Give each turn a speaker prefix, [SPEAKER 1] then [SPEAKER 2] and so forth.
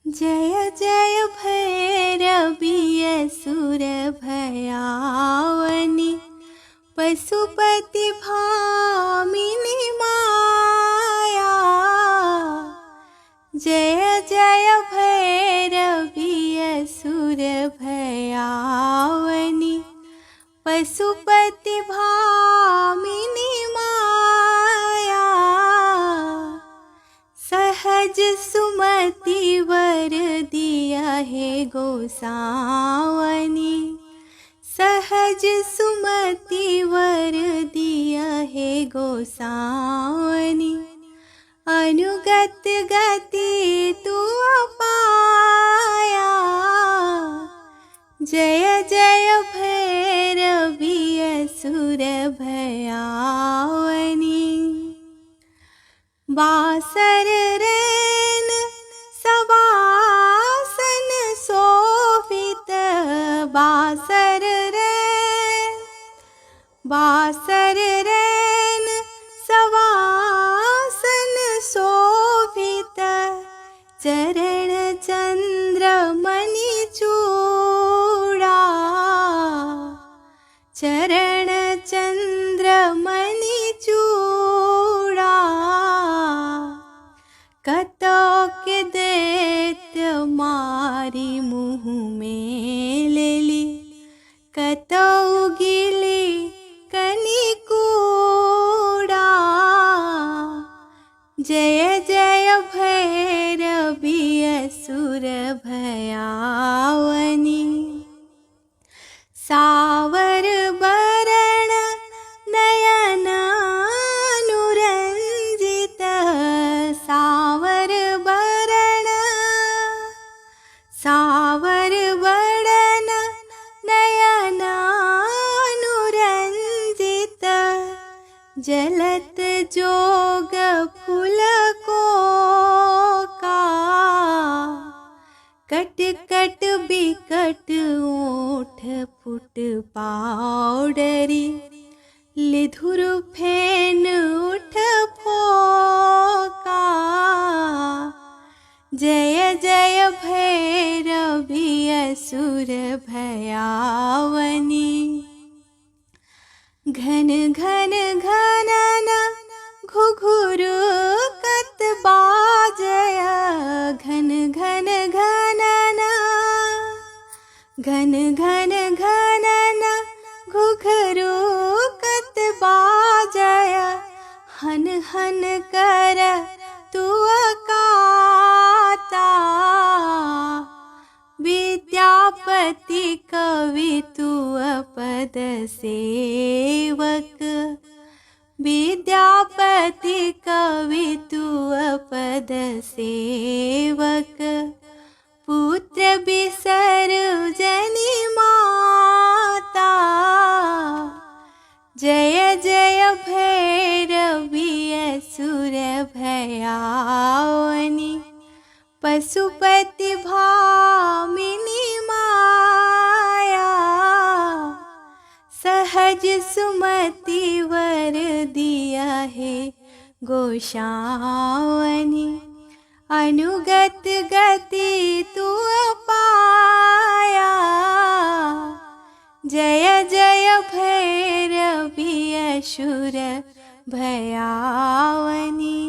[SPEAKER 1] जय जय भैरवी असुर भयावनी पशुपति भामिनी माया। जय जय भैरवी असुर भयावनी पशुपति भामिनी माया। सहज सुमति वर दिया है गोसावनी, सहज सुमति वर दिया है गोसावनी। अनुगत गति तू पाया। जय जय भैरवी असुर भयावनी। बासर रैन सवासन शोभित, बासर रैन सवासन शोभित। चरण चंद्र मणि चूड़ा, चरण चंद्र मणि चूड़ा। कतौक दैत्य मारी मुँह में ले ली, कतौ गिली कनी कूड़ा। जय जय भैरवी असुर भयावनी। सावर बरण नयन अनुरंजित, सावर बरण नयन अनुरंजित। जलत जोग फूल को का, कट कट बिकट ओठ फुट पाउडरी। लिधुर फेन उठ फोका। जय जय भैरवी असुर भयावनी। घन घन घनन घुघुरु कत बाजय, घन घन घनन, घन घन घनन घुघुरु कत बाजय। हन हन कर तू काता। विद्यापति कवि तू पद सेवक, विद्यापति कवि तू पद सेवक। पुत्र बिसर जनि माता। जय जय भैरवी असुर भयावनी पशुपति भामिनी माया। सहज सुमति वर दिया है गोसावनी। अनुगत गति तू पाया। जय जय भैरवी असुर भयावनी।